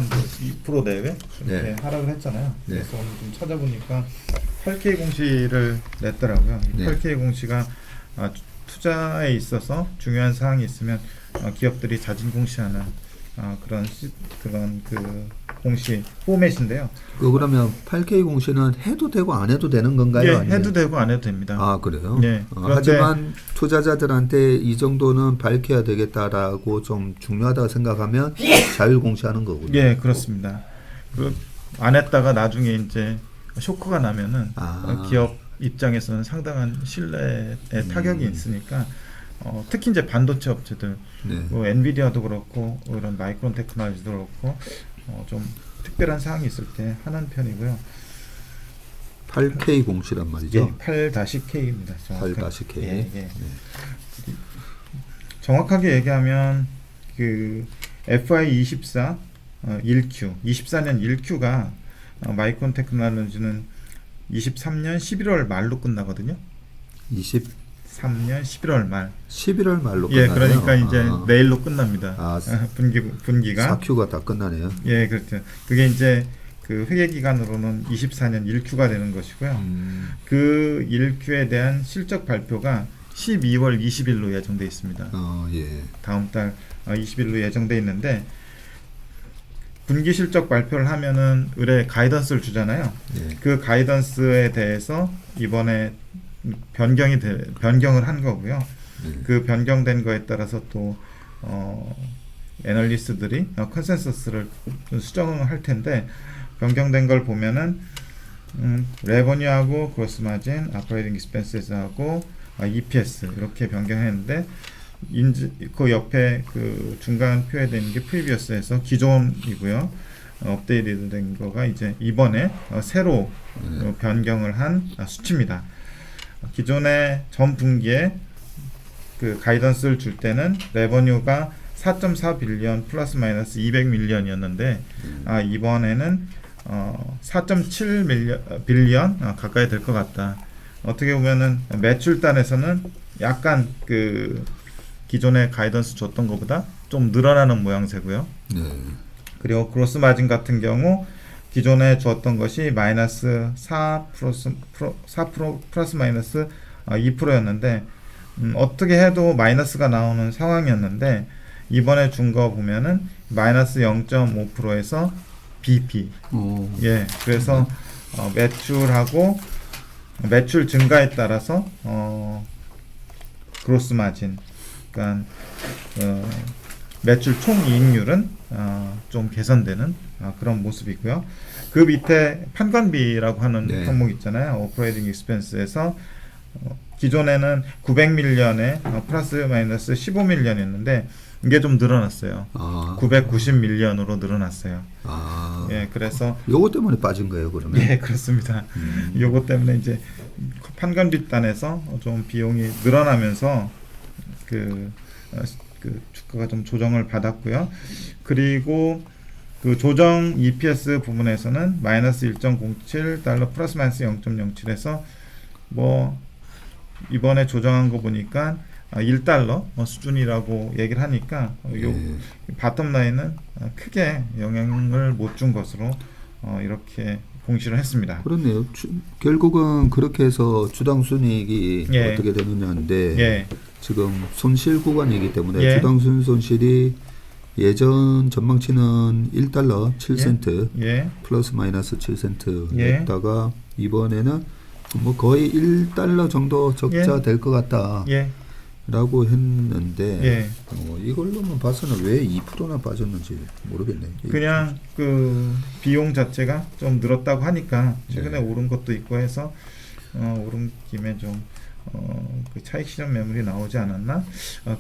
한 2% 내외 이렇게 네. 하락을 했잖아요. 네. 그래서 오늘 좀 찾아보니까 8K 공시를 냈더라고요. 이 네. 8K 공시가 투자에 있어서 중요한 사항이 있으면 기업들이 자진 공시하는 그런 그 공시 포맷인데요. 그러면 8K 공시는 해도 되고 안 해도 되는 건가요? 예, 아니면? 해도 되고 안 해도 됩니다. 아, 그래요? 네. 하지만 투자자들한테 이 정도는 밝혀야 되겠다라고 좀 중요하다고 생각하면 자율 공시하는 거군요. 예, 그렇습니다. 안 했다가 나중에 이제 쇼크가 나면은 기업 입장에서는 상당한 신뢰에 타격이 있으니까 특히 이제 반도체 업체들, 네. 뭐 엔비디아도 그렇고 이런 마이크론 테크놀로지도 그렇고 좀 특별한 사항이 있을 때 하는 편이고요. 8K 공시란 말이죠. 예, 8-K입니다. 8-K. 예, 예. 네. 정확하게 얘기하면 그 FI24 1Q, 24년 1Q가 마이크론 테크놀로지는 23년 11월 말로 끝나거든요. 23년 11월 말. 11월 말로 예, 끝나네요. 그러니까 이제 내일로 끝납니다. 분기가. 4Q가 다 끝나네요. 예, 그렇죠. 그게 이제 그 회계 기간으로는 24년 1Q가 되는 것이고요. 그 1Q에 대한 실적 발표가 12월 20일로 예정돼 있습니다. 예. 다음 달 20일로 예정돼 있는데 분기 실적 발표를 하면은 의뢰 가이던스를 주잖아요. 예. 그 가이던스에 대해서 이번에 변경을 한 거고요. 그 변경된 거에 따라서 또 애널리스트들이 컨센서스를 수정을 할 텐데 변경된 걸 보면은 레버뉴하고 그로스 마진, 오퍼레이팅 익스펜스하고 EPS 이렇게 변경했는데 그 옆에 그 중간 표에된 게 프리비어스에서 기존이고요. 업데이트 된 거가 이제 이번에 새로 변경을 한 수치입니다. 기존에 전 분기에 그 가이던스를 줄 때는 레버뉴가 4.4 빌리언 플러스 마이너스 200밀리언이었는데 이번에는 4.7 빌리언 가까이 될 것 같다. 어떻게 보면은 매출단에서는 약간 그 기존에 가이던스 줬던 것보다 좀 늘어나는 모양새고요. 네. 그리고 그로스 마진 같은 경우 기존에 주었던 것이 마이너스 4% 플러스 마이너스 2%였는데 어떻게 해도 마이너스가 나오는 상황이었는데 이번에 준 거 보면은 마이너스 0.5%에서 BP. 예, 그래서 매출 증가에 따라서 그로스 마진, 그러니까 매출 총이익률은 좀 개선되는 그런 모습이고요. 그 밑에 판관비라고 하는 네. 항목 있잖아요. 오퍼레이팅 익스펜스에서 기존에는 900밀리언에 플러스 마이너스 15밀리언이었는데 이게 좀 늘어났어요. 990밀리언으로 늘어났어요. 예, 그래서 요거 때문에 빠진 거예요, 그러면? 예, 그렇습니다. 요거 때문에 이제 판관비 단에서 좀 비용이 늘어나면서 그 주가가 좀 조정을 받았고요. 그리고 그 조정 EPS 부분에서는 마이너스 1.07 플러스 마이너스 0.07에서 뭐 이번에 조정한 거 보니까 1달러 수준이라고 얘기를 하니까 요 바텀 라인은 크게 영향을 못 준 것으로 이렇게 공시를 했습니다. 그렇네요. 결국은 그렇게 해서 주당 순이익이 예. 어떻게 되느냐인데 예. 지금 손실 구간이기 때문에 예. 주당 손실이 예전 전망치는 1달러 7센트 예. 플러스 마이너스 7센트 예. 냈다가 이번에는 뭐 거의 1달러 정도 적자 될 것 같다 예. 라고 했는데 예. 이걸로만 봐서는 왜 2%나 빠졌는지 모르겠네요. 그냥 그 비용 자체가 좀 늘었다고 하니까 최근에 오른 것도 있고 해서 오른 김에 좀 그 차익 실현 매물이 나오지 않았나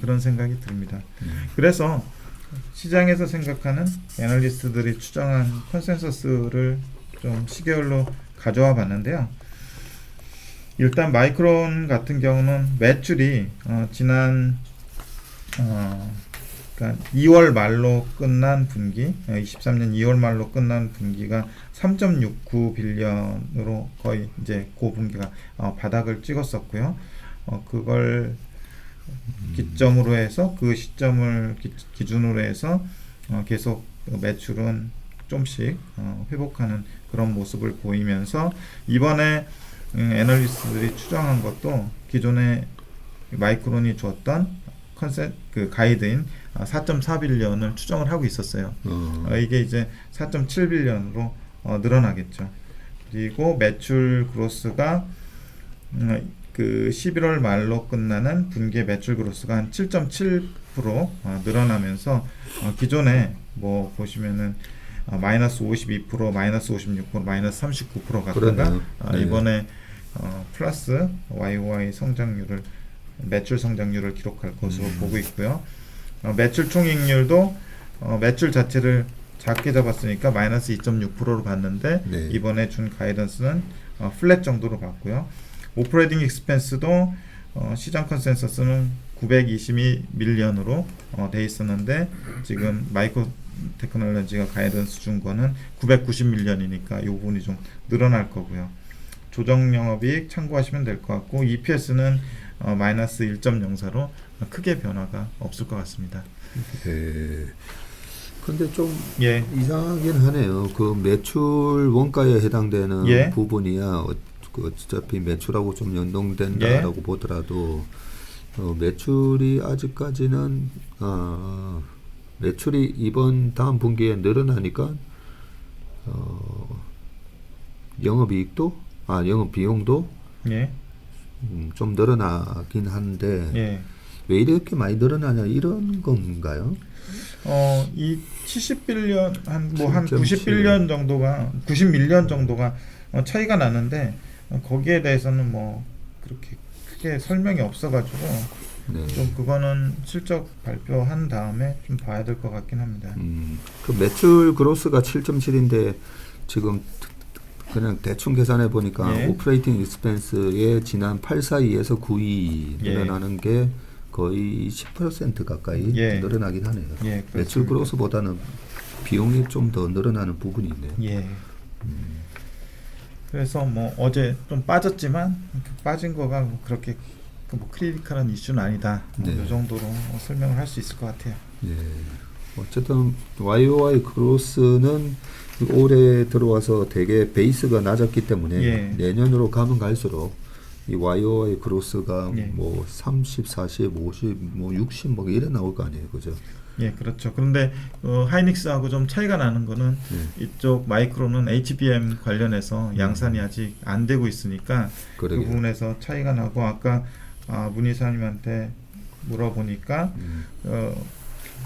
그런 생각이 듭니다. 그래서 시장에서 생각하는 애널리스트들이 추정한 컨센서스를 좀 시계열로 가져와 봤는데요. 일단 마이크론 같은 경우는 매출이 지난 그러니까 2월 말로 끝난 분기, 23년 2월 말로 끝난 분기가 3.69 빌리언으로 거의 이제 그 분기가 바닥을 찍었었고요. 그걸 기점으로 해서 그 시점을 기준으로 해서 계속 매출은 좀씩 회복하는 그런 모습을 보이면서 이번에 애널리스트들이 추정한 것도 기존에 마이크론이 주었던 그 가이드인 4.4빌리언을 추정을 하고 있었어요. 이게 이제 4.7빌리언으로 늘어나겠죠. 그리고 매출 그로스가 그 11월 말로 끝나는 분기 매출 그로스가 한 7.7% 늘어나면서 기존에 뭐 보시면은 마이너스 52%, 마이너스 56%, 마이너스 39% 갔다가 이번에 플러스 YOY 성장률을 매출 성장률을 기록할 것으로 보고 있고요. 매출 총이익률도 매출 자체를 작게 잡았으니까 마이너스 2.6%로 봤는데 네. 이번에 준 가이던스는 플랫 정도로 봤고요. 오퍼레이팅 익스펜스도 시장 컨센서스는 922밀리언으로 돼 있었는데 지금 마이크로 테크놀로지가 가이던스 준 거는 990밀리언이니까 이 부분이 좀 늘어날 거고요. 조정 영업이익 참고하시면 될 것 같고 EPS는 마이너스 1.04로 크게 변화가 없을 것 같습니다. 예. 근데 좀 예. 이상하긴 하네요. 그 매출 원가에 해당되는 예. 부분이야 그 어차피 매출하고 좀 연동된다라고 예. 보더라도 매출이 아직까지는 매출이 이번 다음 분기에 늘어나니까 영업이익도 영업 비용도 예. 좀 늘어나긴 한데 예. 왜 이렇게 많이 늘어나냐 이런 건가요? 이 70빌리언 한 7.7. 90빌리언 정도가 90밀리언 정도가 차이가 나는데 거기에 대해서는 뭐 그렇게 크게 설명이 없어가지고 네. 좀 그거는 실적 발표한 다음에 좀 봐야 될 것 같긴 합니다. 그 매출 그로스가 7.7인데 지금 그냥 대충 계산해 보니까 예. 오퍼레이팅 익스펜스의 지난 842에서 92 예. 늘어나는 게 거의 10% 가까이 예. 늘어나긴 하네요. 예, 매출 그렇습니다. 그로스보다는 비용이 좀 더 늘어나는 부분이 있네요. 예. 그래서 뭐 어제 좀 빠졌지만 그 빠진 거가 뭐 그렇게 뭐 크리티컬한 이슈는 아니다. 네. 이 정도로 설명을 할 수 있을 것 같아요. 예. 어쨌든 YOY 크로스는 올해 들어와서 되게 베이스가 낮았기 때문에 예. 내년으로 가면 갈수록 이 YOY 크로스가 예. 뭐 30, 40, 50, 뭐 60 뭐 이래 나올 거 아니에요, 그죠? 예, 그렇죠. 그런데 하이닉스하고 좀 차이가 나는 거는 이쪽 마이크로는 HBM 관련해서 양산이 아직 안 되고 있으니까 그러게요. 그 부분에서 차이가 나고 아까 문희사님한테 물어보니까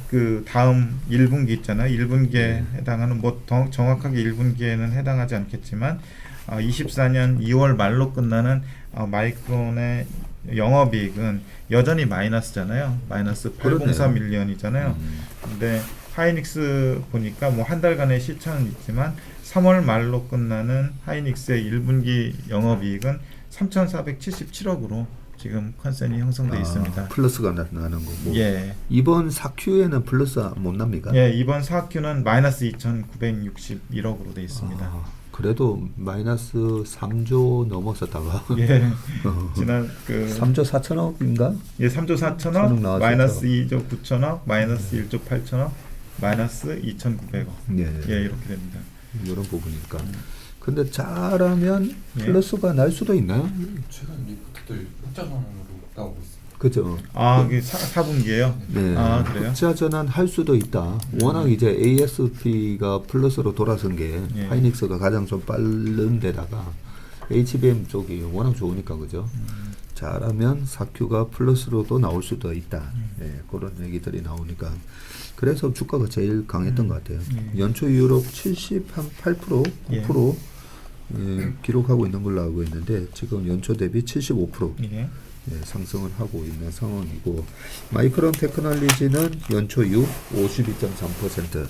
그 다음 1분기 있잖아요. 1분기에 해당하는 뭐 정확하게 1분기에는 해당하지 않겠지만 24년 2월 말로 끝나는 마이크론의 영업이익은 여전히 마이너스잖아요. 마이너스 804밀리언이잖아요. 근데 하이닉스 보니까 뭐 한 달간의 시차는 있지만 3월 말로 끝나는 하이닉스의 1분기 영업이익은 3,477억으로 지금 컨센이 형성돼 있습니다. 플러스가 나는 거고. 예. 이번 4Q에는 플러스 못 납니까? 예, 이번 4Q는 마이너스 2,961억으로 돼 있습니다. 그래도 마이너스 3조 넘어섰다가 예. 지난 그 3조 4천억인가? 예, 3조 4천억, 천억 나왔었죠. 마이너스 2조 9천억, 마이너스 1조 8천억, 마이너스 2,900억. 예. 예, 이렇게 됩니다. 이런 부분이니까. 근데 잘하면 예. 플러스가 날 수도 있나요? 최근 리포트들 흑자전환으로 나오고 있습니다. 그죠? 이게 4분기예요? 네. 그래요? 흑자 전환 할 수도 있다. 워낙 이제 ASP가 플러스로 돌아선 게 예. 하이닉스가 가장 좀 빠른 데다가 HBM 쪽이 워낙 좋으니까 그죠? 잘하면 4Q가 플러스로도 나올 수도 있다. 예, 그런 얘기들이 나오니까 그래서 주가가 제일 강했던 것 같아요. 연초 이후로 78%, 9% 예, 기록하고 있는 걸로 알고 있는데 지금 연초 대비 75% 예. 예, 상승을 하고 있는 상황이고 마이크론 테크놀로지는 연초 이후 52.3%.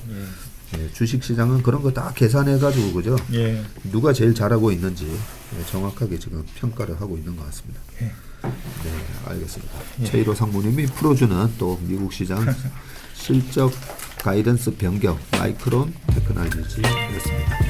예, 주식시장은 그런 거 다 계산해가지고 그죠? 예. 누가 제일 잘하고 있는지 예, 정확하게 지금 평가를 하고 있는 것 같습니다. 예. 네, 알겠습니다. 예. 최일호 상무님이 풀어주는 또 미국 시장 실적 가이던스 변경 마이크론 테크놀로지였습니다.